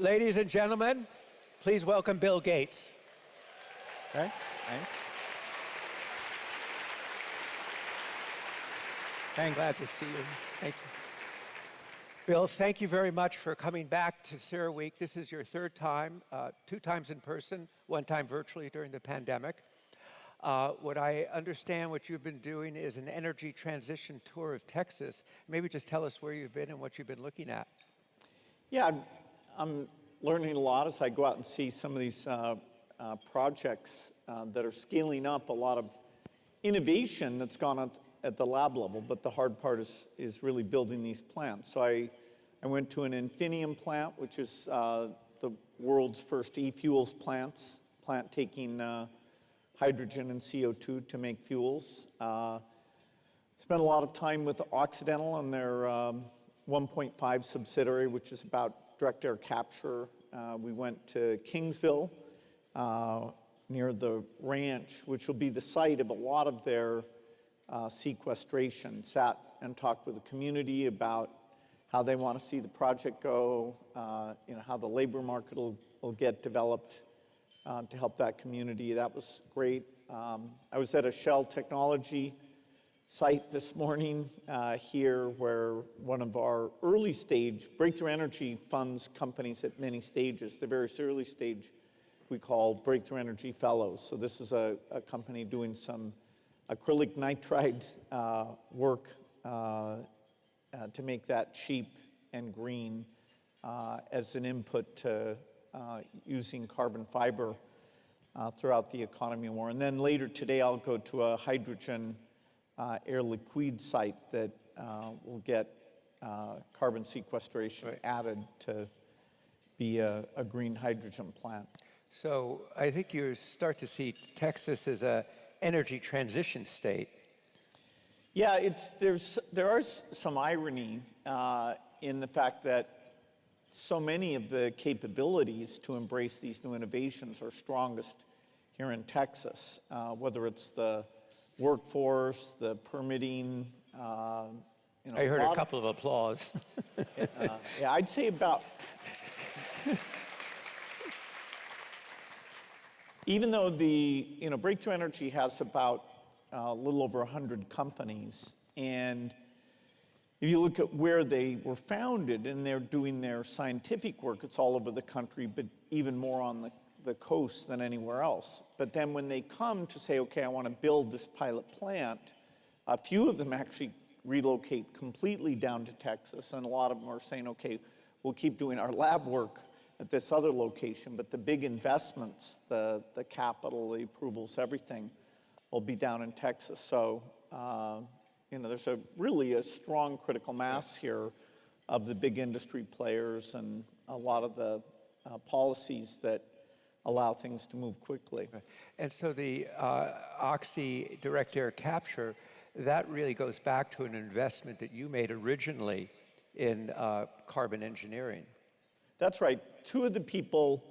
Ladies and gentlemen, please welcome Bill Gates. Okay, thanks. Thanks. Glad to see you. Thank you. Bill, thank you very much for coming back to CERAWeek. This is your third time, 2 times in person, 1 time virtually during the pandemic. What I understand what you've been doing is an energy transition tour of Texas. Maybe just tell us where you've been and what you've been looking at. Yeah, I'm learning a lot as I go out and see some of these projects that are scaling up. A lot of innovation that's gone on at the lab level, but the hard part is really building these plants. So I went to an Infinium plant, which is the world's first e-fuels plant taking hydrogen and CO2 to make fuels. Spent a lot of time with Occidental and their 1.5 subsidiary, which is about direct air capture. We went to Kingsville, near the ranch, which will be the site of a lot of their sequestration. Sat and talked with the community about how they want to see the project go, how the labor market will get developed to help that community. That was great. I was at a Shell Technology site this morning here where one of our early stage, Breakthrough Energy funds companies at many stages. The very early stage we call Breakthrough Energy Fellows. So this is a company doing some acrylic nitride work to make that cheap and green as an input to using carbon fiber throughout the economy more. And then later today I'll go to a hydrogen air liquide site that will get carbon sequestration added to be a green hydrogen plant. So I think you start to see Texas as a energy transition state. Yeah, there are some irony in the fact that so many of the capabilities to embrace these new innovations are strongest here in Texas, whether it's the workforce, the permitting. I heard a couple of applause. Yeah, I'd say about. Even though Breakthrough Energy has about a little over 100 companies, and if you look at where they were founded and they're doing their scientific work, it's all over the country, but even more on the coast than anywhere else. But then when they come to say, okay, I want to build this pilot plant, a few of them actually relocate completely down to Texas, and a lot of them are saying, okay, we'll keep doing our lab work at this other location, but the big investments, the capital, the approvals, everything will be down in Texas. So, there's really a strong critical mass here of the big industry players and a lot of the policies that allow things to move quickly. And so the Oxy direct air capture, that really goes back to an investment that you made originally in carbon engineering. That's right. 2 of the people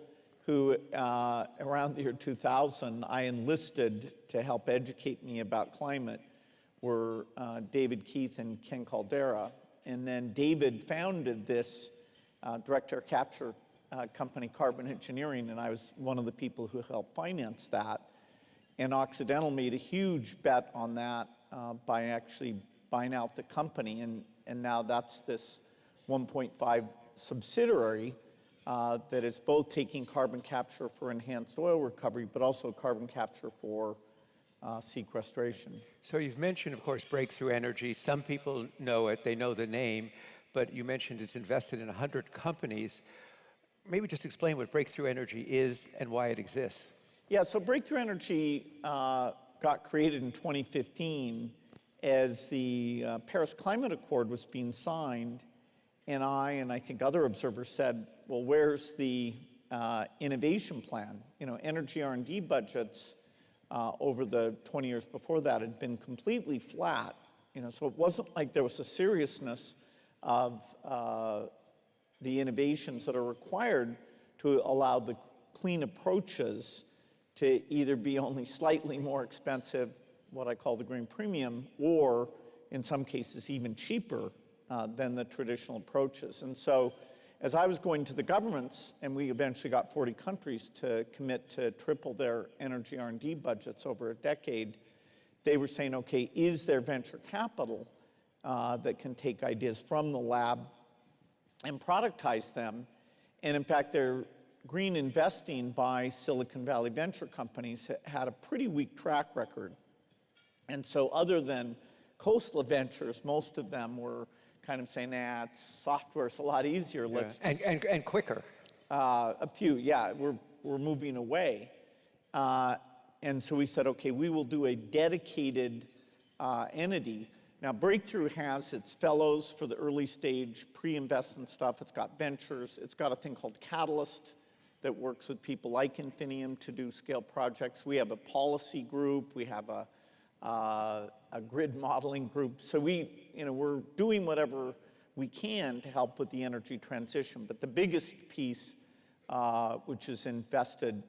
who, around the year 2000, I enlisted to help educate me about climate were David Keith and Ken Caldera. And then David founded this direct air capture company, Carbon Engineering, and I was one of the people who helped finance that. And Occidental made a huge bet on that by actually buying out the company. And now that's this 1.5 subsidiary that is both taking carbon capture for enhanced oil recovery, but also carbon capture for sequestration. So you've mentioned, of course, Breakthrough Energy. Some people know it, they know the name, but you mentioned it's invested in 100 companies. Maybe just explain what Breakthrough Energy is and why it exists. Yeah, so Breakthrough Energy got created in 2015 as the Paris Climate Accord was being signed. And I think other observers said, well, where's the innovation plan? Energy R&D budgets over the 20 years before that had been completely flat. So it wasn't like there was a seriousness of the innovations that are required to allow the clean approaches to either be only slightly more expensive, what I call the green premium, or in some cases even cheaper than the traditional approaches. And so as I was going to the governments, and we eventually got 40 countries to commit to triple their energy R&D budgets over a decade, they were saying, okay, is there venture capital that can take ideas from the lab and productize them? And in fact, their green investing by Silicon Valley venture companies had a pretty weak track record. And so other than Coastal Ventures, most of them were kind of saying, nah, software's a lot easier. Yeah. Let's And quicker. a few, yeah, we're moving away. And so we said, okay, we will do a dedicated entity. Now, Breakthrough has its fellows for the early stage pre-investment stuff. It's got ventures. It's got a thing called Catalyst that works with people like Infinium to do scale projects. We have a policy group. We have a grid modeling group. So we're doing whatever we can to help with the energy transition. But the biggest piece, which is invested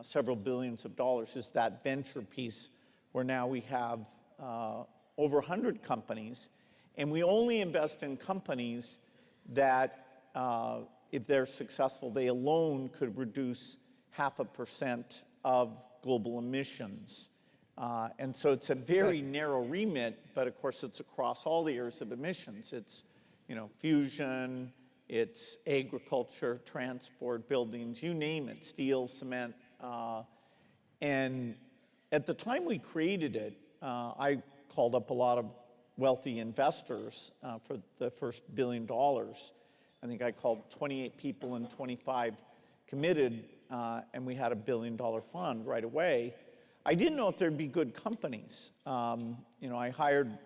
several billions of dollars, is that venture piece, where now we have over 100 companies, and we only invest in companies that, if they're successful, they alone could reduce 0.5% of global emissions. And so it's a very narrow remit, but of course it's across all the areas of emissions. It's, fusion, it's agriculture, transport, buildings, you name it, steel, cement. And at the time we created it, I called up a lot of wealthy investors for the first $1 billion. I think I called 28 people and 25 committed, and we had a $1 billion fund right away. I didn't know if there'd be good companies. I hired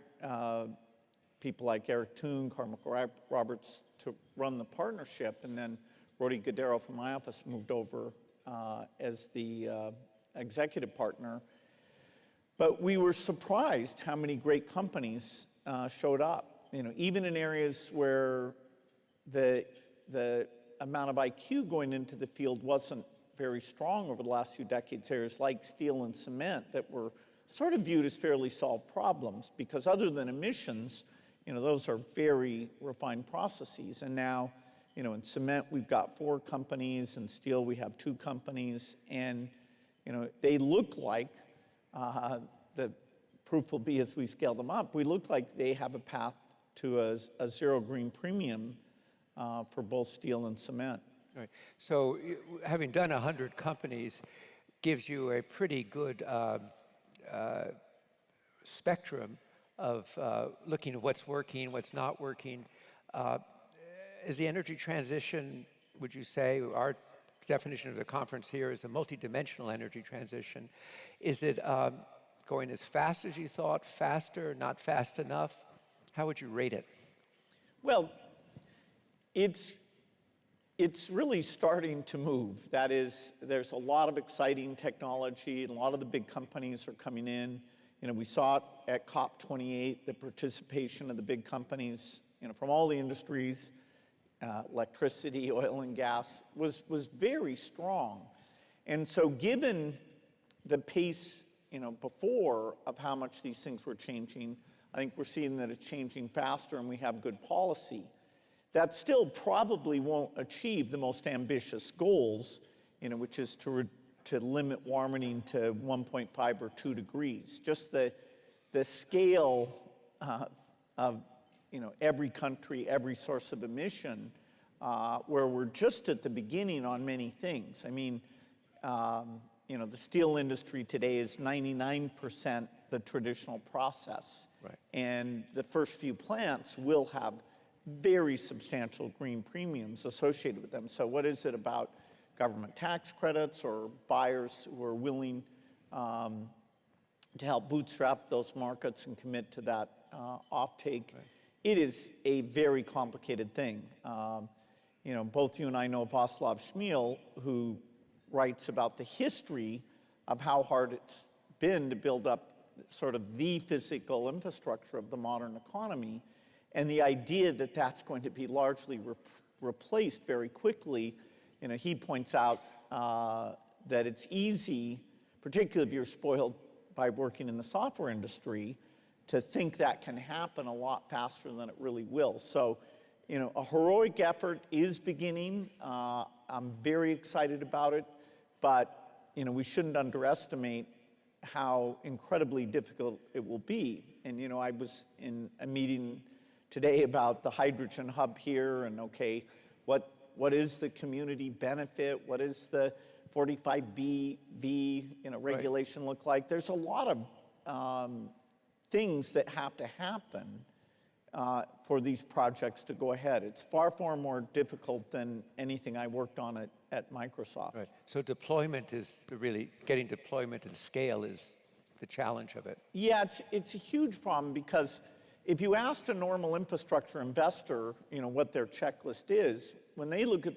people like Eric Toon, Carmichael Roberts to run the partnership, and then Rody Godero from my office moved over as the executive partner. But we were surprised how many great companies showed up. Even in areas where the amount of IQ going into the field wasn't very strong over the last few decades, areas like steel and cement that were sort of viewed as fairly solved problems, because other than emissions, those are very refined processes. And now, in cement, we've got 4 companies, in steel, we have 2 companies, and, they look like, the proof will be as we scale them up, we look like they have a path to a zero green premium for both steel and cement. Right. So having done 100 companies gives you a pretty good spectrum of looking at what's working, what's not working. Is the energy transition, would you say, our definition of the conference here is a multidimensional energy transition. Is it going as fast as you thought, faster, not fast enough? How would you rate it? Well, it's really starting to move. That is, there's a lot of exciting technology, and a lot of the big companies are coming in. We saw it at COP28, the participation of the big companies, from all the industries, electricity, oil and gas, was very strong. And so given the pace, before of how much these things were changing, I think we're seeing that it's changing faster and we have good policy. That still probably won't achieve the most ambitious goals, which is to limit warming to 1.5 or 2 degrees. Just the scale of every country, every source of emission, where we're just at the beginning on many things. I mean, the steel industry today is 99% the traditional process. Right. And the first few plants will have very substantial green premiums associated with them. So what is it about government tax credits or buyers who are willing to help bootstrap those markets and commit to that offtake? Right. It is a very complicated thing. Both you and I know Václav Smil, who writes about the history of how hard it's been to build up sort of the physical infrastructure of the modern economy, and the idea that that's going to be largely replaced very quickly. He points out that it's easy, particularly if you're spoiled by working in the software industry, to think that can happen a lot faster than it really will. So, a heroic effort is beginning. I'm very excited about it, but we shouldn't underestimate how incredibly difficult it will be. And I was in a meeting today about the hydrogen hub here, and okay, what is the community benefit? What is the 45BV regulation look like? There's a lot of things that have to happen for these projects to go ahead. It's far, far more difficult than anything I worked on at Microsoft. Right. So deployment is really, getting deployment and scale is the challenge of it. Yeah, it's a huge problem, because if you asked a normal infrastructure investor, what their checklist is, when they look at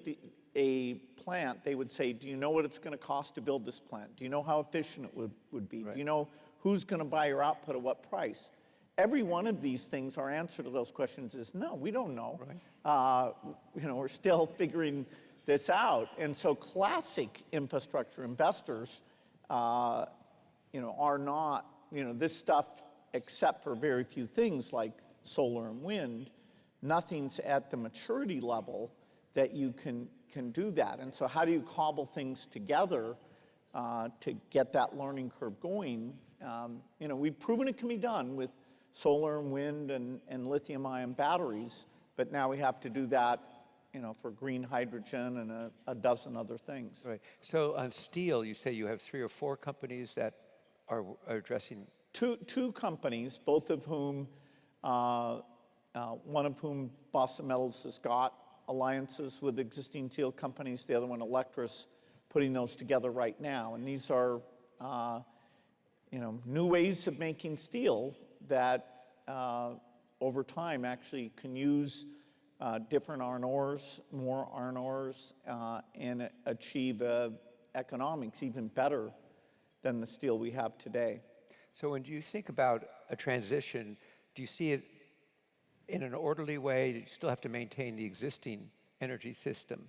a plant, they would say, do you know what it's going to cost to build this plant? Do you know how efficient it would be? Right. Do you know who's going to buy your output at what price? Every one of these things, our answer to those questions is no, we don't know. Right. We're still figuring this out. And so classic infrastructure investors, are not, this stuff, except for very few things like solar and wind, nothing's at the maturity level that you can do that. And so how do you cobble things together to get that learning curve going? We've proven it can be done with solar and wind and lithium-ion batteries, but now we have to do that, for green hydrogen and a dozen other things. Right. So on steel, you say you have 3 or 4 companies that are addressing. Two companies, both of whom, one of whom, Boston Metals, has got alliances with existing steel companies. The other one, Electra's, putting those together right now. And these are, new ways of making steel that over time actually can use different iron ores, more iron ores, and achieve economics even better than the steel we have today. So when you think about a transition, do you see it in an orderly way? Do you still have to maintain the existing energy system?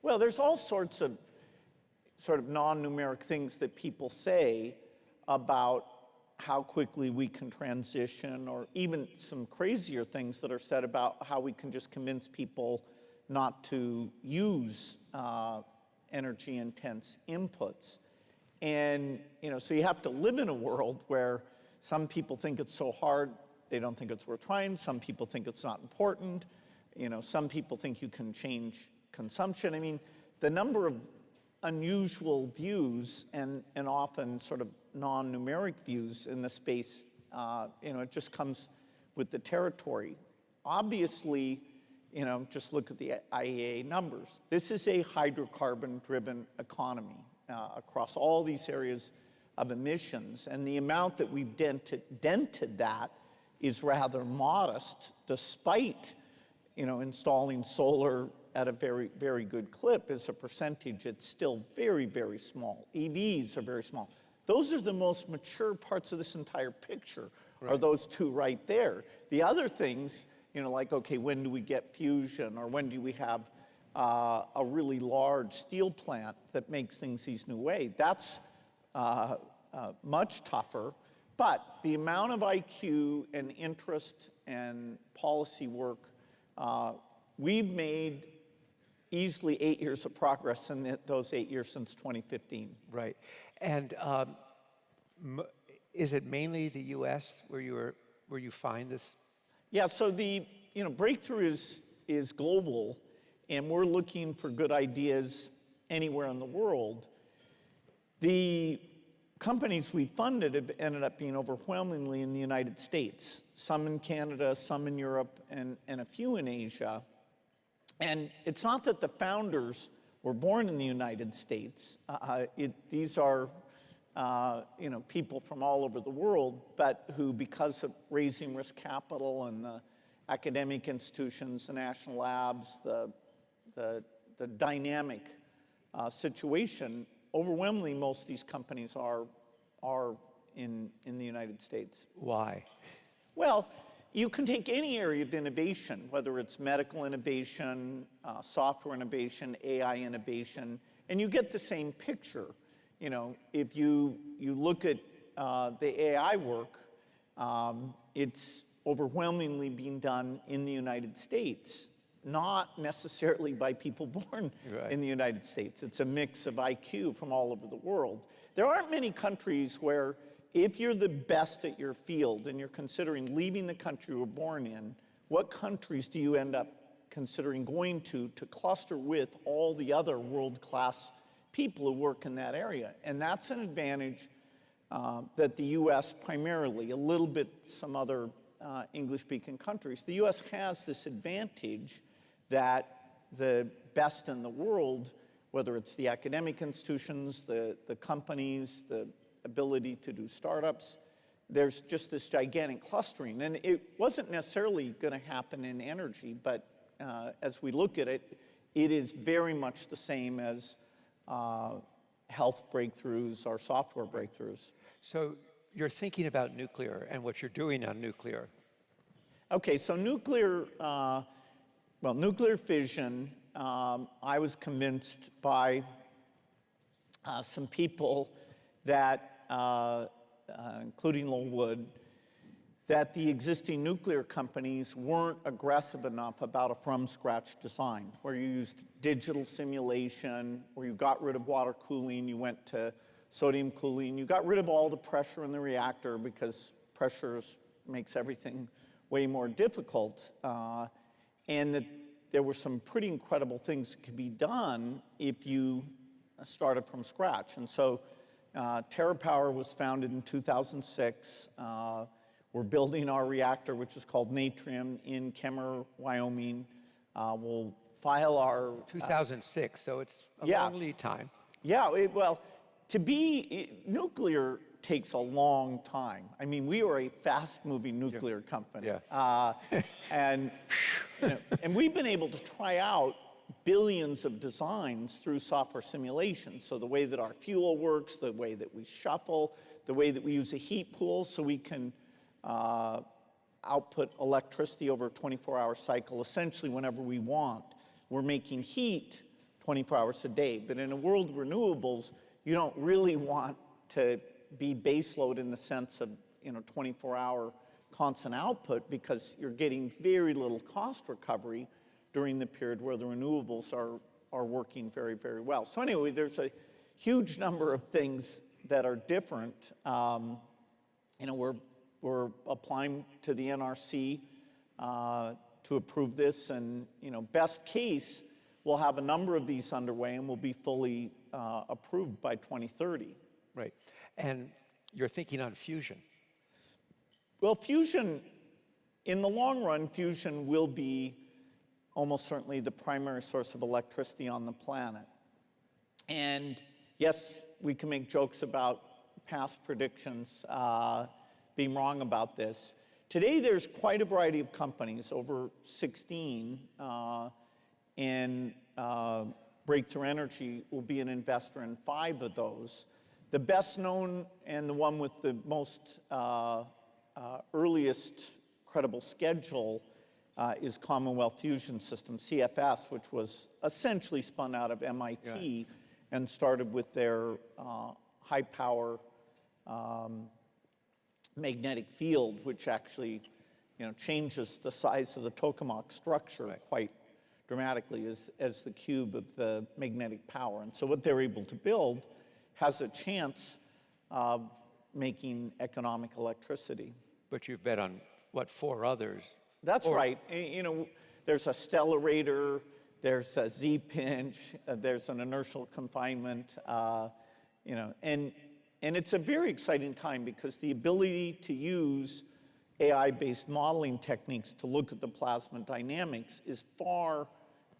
Well, there's all sorts of sort of non-numeric things that people say about how quickly we can transition, or even some crazier things that are said about how we can just convince people not to use energy-intense inputs. And, so you have to live in a world where some people think it's so hard, they don't think it's worth trying. Some people think it's not important. Some people think you can change consumption. I mean, the number of unusual views and often sort of non-numeric views in the space, it just comes with the territory. Obviously, just look at the IEA numbers. This is a hydrocarbon-driven economy across all these areas of emissions, and the amount that we've dented that is rather modest, despite installing solar at a very, very good clip. As a percentage, it's still very, very small. EVs are very small. Those are the most mature parts of this entire picture, are those two right there. The other things, like, okay, when do we get fusion, or when do we have a really large steel plant that makes things these new ways? That's much tougher. But the amount of IQ and interest and policy work, we've made easily 8 years of progress in those 8 years since 2015. Right. And is it mainly the U.S. where you find this? Yeah. So the breakthrough is global, and we're looking for good ideas anywhere in the world. The companies we funded have ended up being overwhelmingly in the United States, some in Canada, some in Europe, and a few in Asia. And it's not that the founders were born in the United States. These are people from all over the world, but who, because of raising risk capital and the academic institutions, the national labs, the dynamic situation, overwhelmingly, most of these companies are in the United States. Why? Well, you can take any area of innovation, whether it's medical innovation, software innovation, AI innovation, and you get the same picture. If you look at the AI work, it's overwhelmingly being done in the United States. not necessarily by people born Right. in the United States. It's a mix of IQ from all over the world. There aren't many countries where if you're the best at your field and you're considering leaving the country you were born in, what countries do you end up considering going to cluster with all the other world-class people who work in that area? And that's an advantage that the U.S. primarily, a little bit some other English-speaking countries, the U.S. has this advantage that the best in the world, whether it's the academic institutions, the companies, the ability to do startups, there's just this gigantic clustering. And it wasn't necessarily going to happen in energy, but as we look at it, it is very much the same as health breakthroughs or software breakthroughs. So you're thinking about nuclear and what you're doing on nuclear. Okay, so nuclear fission, I was convinced by some people that, including Lowell Wood, that the existing nuclear companies weren't aggressive enough about a from-scratch design, where you used digital simulation, where you got rid of water cooling, you went to sodium cooling, you got rid of all the pressure in the reactor because pressure makes everything way more difficult, and that there were some pretty incredible things that could be done if you started from scratch. And so TerraPower was founded in 2006. We're building our reactor, which is called Natrium, in Kemmerer, Wyoming. We'll file our... 2006, so it's a Yeah. long lead time. Yeah, nuclear takes a long time. I mean, we are a fast-moving nuclear company. Yeah. And we've been able to try out billions of designs through software simulation. So the way that our fuel works, the way that we shuffle, the way that we use a heat pool so we can output electricity over a 24-hour cycle, essentially whenever we want. We're making heat 24 hours a day. But in a world of renewables, you don't really want to be baseload in the sense of 24-hour constant output, because you're getting very little cost recovery during the period where the renewables are working very, very well. So anyway, there's a huge number of things that are different. We're applying to the NRC to approve this, and best case, we'll have a number of these underway and will be fully approved by 2030. Right. And you're thinking on fusion. Well, fusion, in the long run, fusion will be almost certainly the primary source of electricity on the planet. And yes, we can make jokes about past predictions being wrong about this. Today, there's quite a variety of companies, over 16, and Breakthrough Energy will be an investor in 5 of those. The best known and the one with the most earliest credible schedule is Commonwealth Fusion Systems, CFS, which was essentially spun out of MIT and started with their high power magnetic field, which actually changes the size of the tokamak structure quite dramatically as the cube of the magnetic power. And so what they're able to build has a chance of making economic electricity. But you've bet on, what, 4 others? That's right. There's a stellarator, there's a Z-pinch, there's an inertial confinement, and it's a very exciting time because the ability to use AI-based modeling techniques to look at the plasma dynamics is far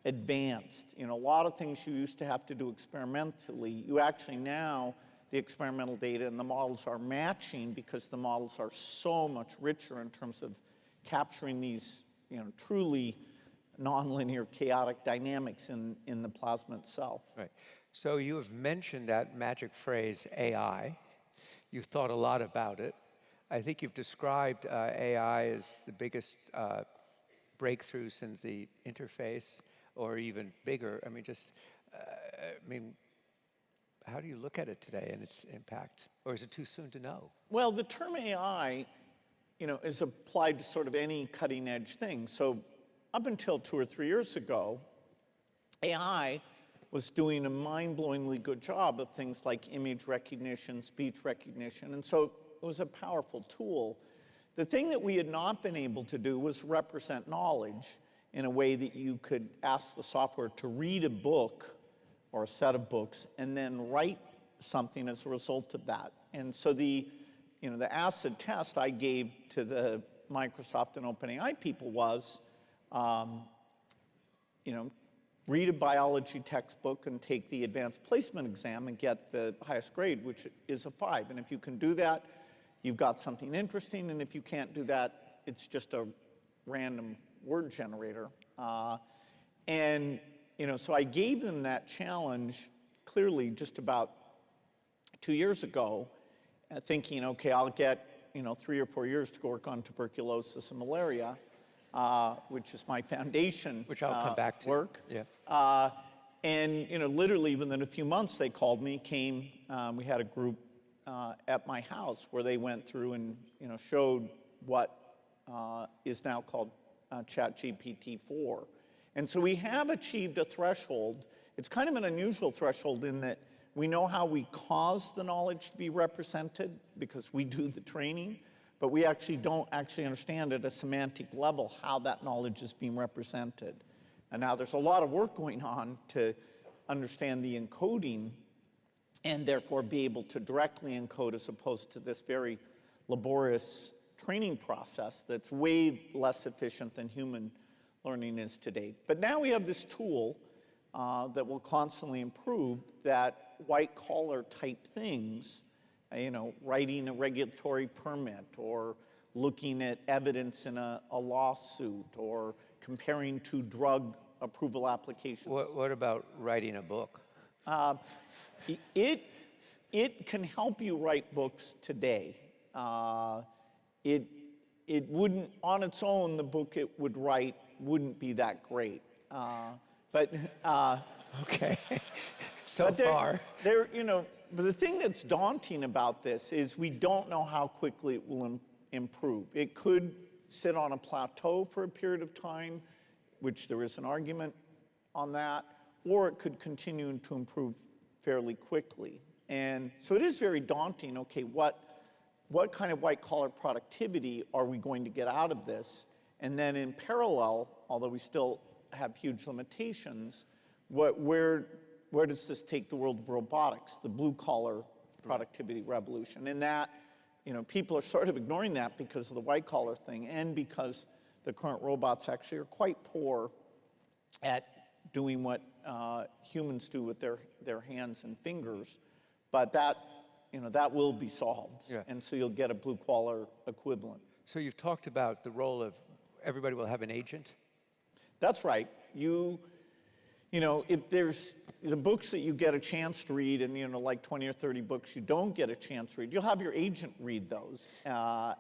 advanced. A lot of things you used to have to do experimentally, you actually now, the experimental data and the models are matching because the models are so much richer in terms of capturing these, truly nonlinear chaotic dynamics in the plasma itself. Right. So you have mentioned that magic phrase, AI. You've thought a lot about it. I think you've described AI as the biggest breakthrough since the interface, or even bigger. How do you look at it today and its impact? Or is it too soon to know? Well, the term AI, is applied to sort of any cutting edge thing. So up until 2 or 3 years ago, AI was doing a mind-blowingly good job of things like image recognition, speech recognition, and so it was a powerful tool. The thing that we had not been able to do was represent knowledge in a way that you could ask the software to read a book or a set of books and then write something as a result of that. And so the acid test I gave to the Microsoft and OpenAI people was, read a biology textbook and take the advanced placement exam and get the highest grade, which is a 5. And if you can do that, you've got something interesting. And if you can't do that, it's just a random word generator. So I gave them that challenge clearly just about 2 years ago, thinking, okay, I'll get 3 or 4 years to go work on tuberculosis and malaria, which is my foundation which I'll come back to. Work. Yeah. Literally within a few months, they called me, we had a group at my house where they went through and showed what is now called ChatGPT-4. And so we have achieved a threshold. It's kind of an unusual threshold in that we know how we cause the knowledge to be represented because we do the training, but we actually don't understand at a semantic level how that knowledge is being represented. And now there's a lot of work going on to understand the encoding and therefore be able to directly encode as opposed to this very laborious training process that's way less efficient than human learning is to date. But now we have this tool that will constantly improve that white-collar type things, writing a regulatory permit or looking at evidence in a lawsuit or comparing two drug approval applications. What about writing a book? It can help you write books today. It wouldn't, on its own, the book it would write wouldn't be that great. Okay. But far. But the thing that's daunting about this is we don't know how quickly it will improve. It could sit on a plateau for a period of time, which there is an argument on that, or it could continue to improve fairly quickly. And so it is very daunting. Okay, what kind of white-collar productivity are we going to get out of this? And then in parallel, although we still have huge limitations, where does this take the world of robotics, the blue-collar productivity revolution? And that, people are sort of ignoring that because of the white-collar thing and because the current robots actually are quite poor at doing what humans do with their hands and fingers. But that will be solved. Yeah. And so you'll get a blue-collar equivalent. So you've talked about the role of everybody will have an agent? That's right. If there's the books that you get a chance to read and, like 20 or 30 books you don't get a chance to read, you'll have your agent read those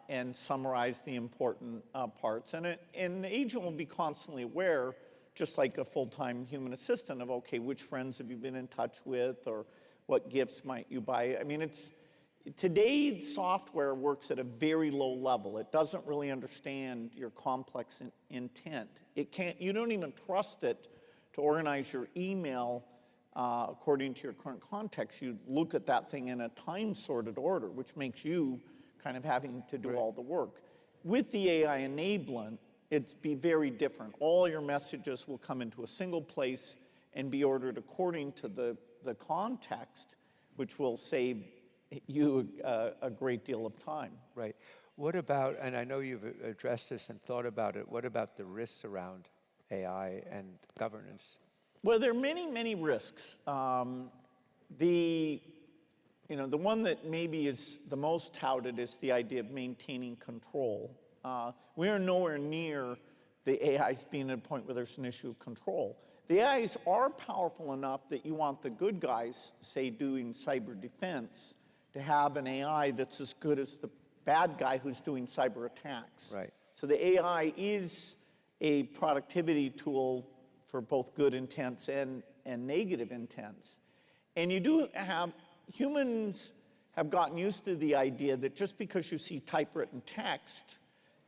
and summarize the important parts. And the agent will be constantly aware, just like a full-time human assistant, of, okay, which friends have you been in touch with or what gifts might you buy? I mean, today software works at a very low level. It doesn't really understand your complex intent. You don't even trust it to organize your email according to your current context. You look at that thing in a time-sorted order, which makes you kind of having to do all the work. With the AI enablement, it'd be very different. All your messages will come into a single place and be ordered according to the context, which will save you a great deal of time. Right. What about, and I know you've addressed this and thought about it, what about the risks around AI and governance? Well, there are many, many risks. The one that maybe is the most touted is the idea of maintaining control. We are nowhere near the AIs being at a point where there's an issue of control. The AIs are powerful enough that you want the good guys, say doing cyber defense, to have an AI that's as good as the bad guy who's doing cyber attacks. Right. So the AI is a productivity tool for both good intents and negative intents. And humans have gotten used to the idea that just because you see typewritten text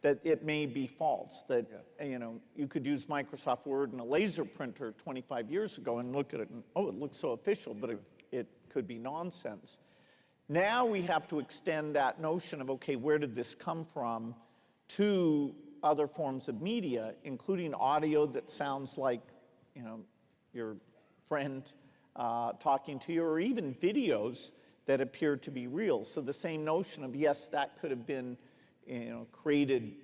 that it may be false, that you know, you could use Microsoft Word and a laser printer 25 years ago and look at it and, oh, it looks so official, but it could be nonsense. Now we have to extend that notion of, okay, where did this come from, to other forms of media, including audio that sounds like, you know, your friend talking to you, or even videos that appear to be real. So the same notion of, yes, that could have been, you know, created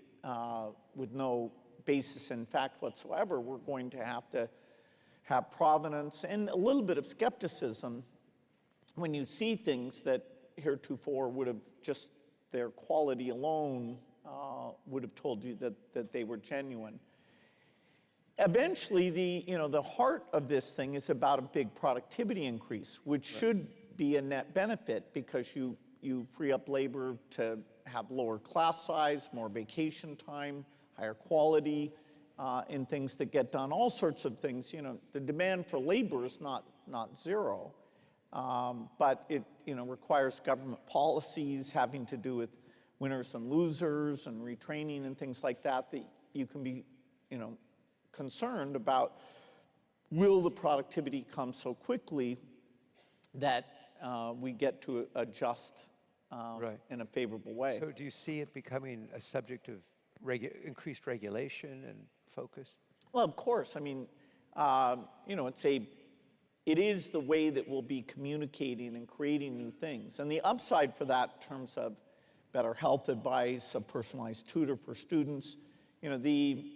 with no basis in fact whatsoever. We're going to have provenance and a little bit of skepticism when you see things that heretofore would have just their quality alone would have told you that they were genuine. Eventually, the heart of this thing is about a big productivity increase, which should be a net benefit, because you free up labor to have lower class size, more vacation time, higher quality in things that get done, all sorts of things. You know, the demand for labor is not zero, but it requires government policies having to do with winners and losers and retraining and things like that, that you can be, concerned about, will the productivity come so quickly that we get to adjust in a favorable way. So do you see it becoming a subject of increased regulation and focus? Well, of course. I mean, it is the way that we'll be communicating and creating new things. And the upside for that in terms of better health advice, a personalized tutor for students, the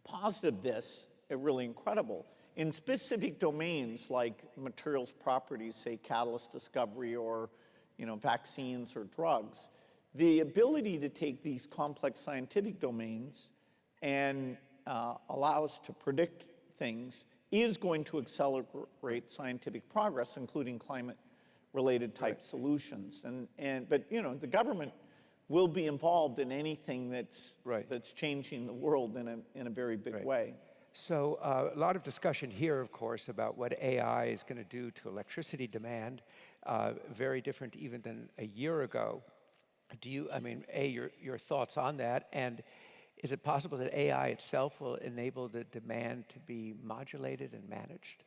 positive of this are really incredible. In specific domains like materials properties, say catalyst discovery, or vaccines or drugs, the ability to take these complex scientific domains and allow us to predict things is going to accelerate scientific progress, including climate-related type solutions. But the government will be involved in anything that's changing the world in a very big way. So a lot of discussion here, of course, about what AI is going to do to electricity demand, very different even than a year ago. Your thoughts on that, and is it possible that AI itself will enable the demand to be modulated and managed?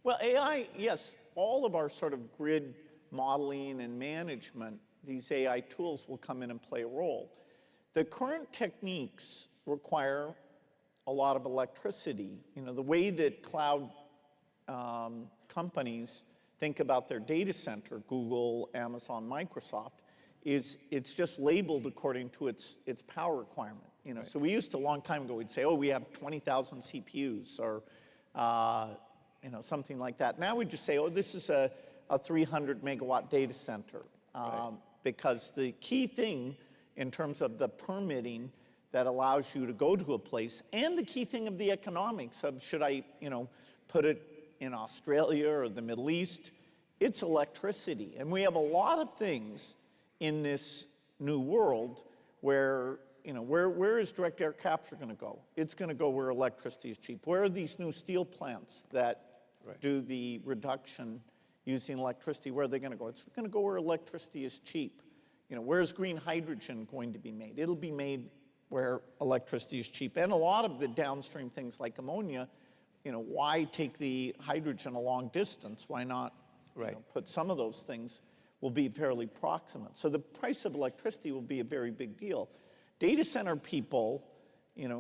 Well, AI, yes, all of our sort of grid modeling and management, these AI tools will come in and play a role. The current techniques require a lot of electricity. The way that cloud companies think about their data center, Google, Amazon, Microsoft, is it's just labeled according to its power requirement. So we used to, a long time ago, we'd say, oh, we have 20,000 CPUs, or something like that. Now we just say, oh, this is a 300 megawatt data center, because the key thing in terms of the permitting that allows you to go to a place, and the key thing of the economics of, should I put it in Australia or the Middle East, it's electricity. And we have a lot of things in this new world where where is direct air capture going to go? It's going to go where electricity is cheap. Where are these new steel plants that do the reduction using electricity? Where are they going to go? It's going to go where electricity is cheap. Where's green hydrogen going to be made? It'll be made where electricity is cheap. And a lot of the downstream things like ammonia, why take the hydrogen a long distance? Why not put some of those things will be fairly proximate. So the price of electricity will be a very big deal. Data center people,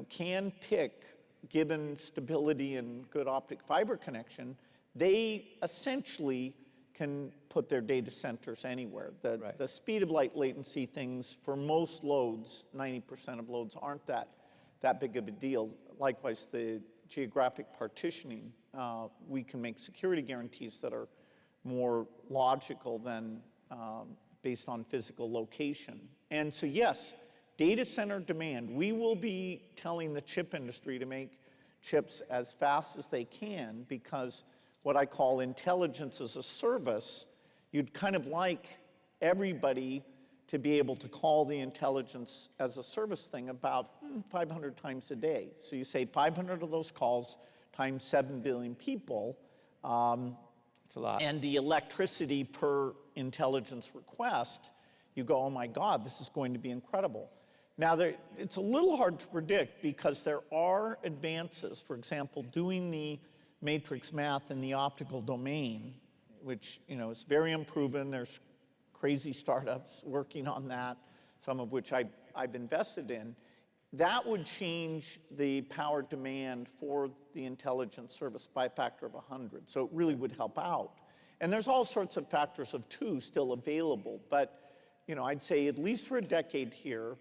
can pick, given stability and good optic fiber connection, they essentially can put their data centers anywhere. The speed of light latency things for most loads, 90% of loads, aren't that big of a deal. Likewise, the geographic partitioning, we can make security guarantees that are more logical than based on physical location. And so yes, data center demand, we will be telling the chip industry to make chips as fast as they can, because what I call intelligence as a service, you'd kind of like everybody to be able to call the intelligence as a service thing about 500 times a day. So you say 500 of those calls times 7 billion people. It's a lot. And the electricity per intelligence request, you go, oh my God, this is going to be incredible. Now, it's a little hard to predict because there are advances. For example, doing the matrix math in the optical domain, which is very unproven. There's crazy startups working on that, some of which I've invested in. That would change the power demand for the intelligence service by a factor of 100. So it really would help out. And there's all sorts of factors of 2 still available. But I'd say at least for a decade here,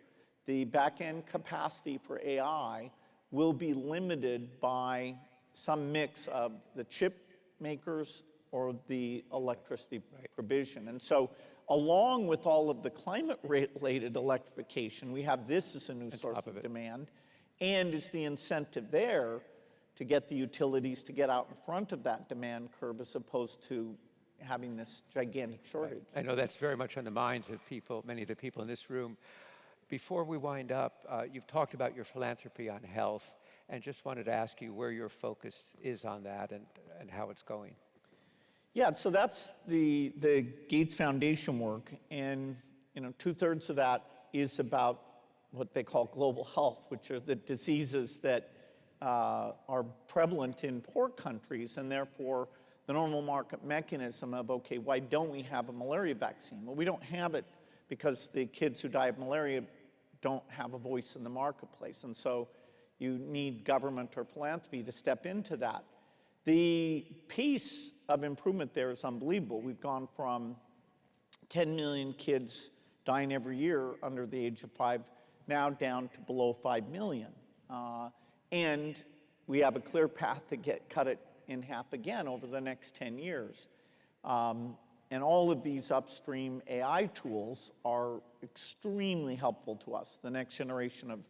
the back-end capacity for AI will be limited by some mix of the chip makers or the electricity provision. And so along with all of the climate-related electrification, we have this as a new source of demand, and is the incentive there to get the utilities to get out in front of that demand curve as opposed to having this gigantic shortage. I know that's very much on the minds of people, many of the people in this room. Before we wind up, you've talked about your philanthropy on health, and just wanted to ask you where your focus is on that and how it's going. Yeah, so that's the Gates Foundation work, and 2/3 of that is about what they call global health, which are the diseases that are prevalent in poor countries, and therefore the normal market mechanism of, okay, why don't we have a malaria vaccine? Well, we don't have it because the kids who die of malaria don't have a voice in the marketplace, and so you need government or philanthropy to step into that. The pace of improvement there is unbelievable. We've gone from 10 million kids dying every year under the age of 5, now down to below 5 million. And we have a clear path to cut it in half again over the next 10 years. And all of these upstream AI tools are extremely helpful to us. The next generation of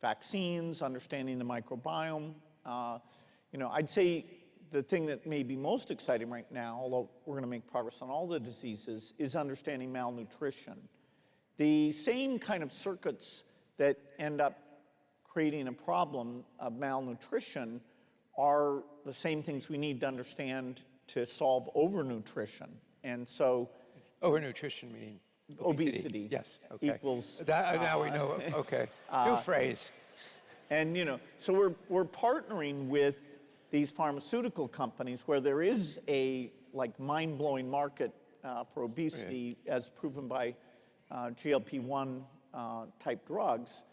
vaccines, understanding the microbiome. I'd say the thing that may be most exciting right now, although we're going to make progress on all the diseases, is understanding malnutrition. The same kind of circuits that end up creating a problem of malnutrition are the same things we need to understand to solve overnutrition. And so overnutrition meaning obesity yes, okay. equals now we know. Okay, new phrase. And so we're partnering with these pharmaceutical companies where there is a mind-blowing market for obesity, as proven by GLP-1 type drugs.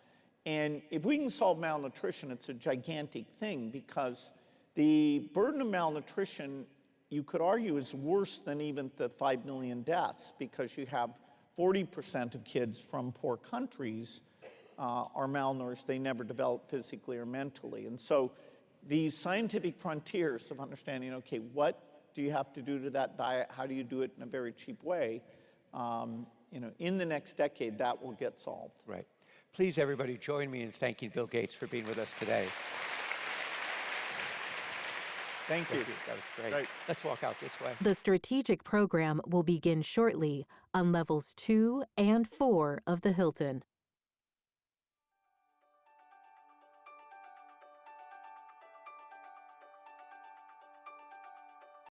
And if we can solve malnutrition, it's a gigantic thing, because the burden of malnutrition, you could argue, is worse than even the 5 million deaths, because you have 40% of kids from poor countries are malnourished. They never develop physically or mentally. And so these scientific frontiers of understanding, okay, what do you have to do to that diet? How do you do it in a very cheap way? In the next decade, that will get solved. Right. Please, everybody, join me in thanking Bill Gates for being with us today. Thank you. That was great. Let's walk out this way. The strategic program will begin shortly on levels 2 and 4 of the Hilton.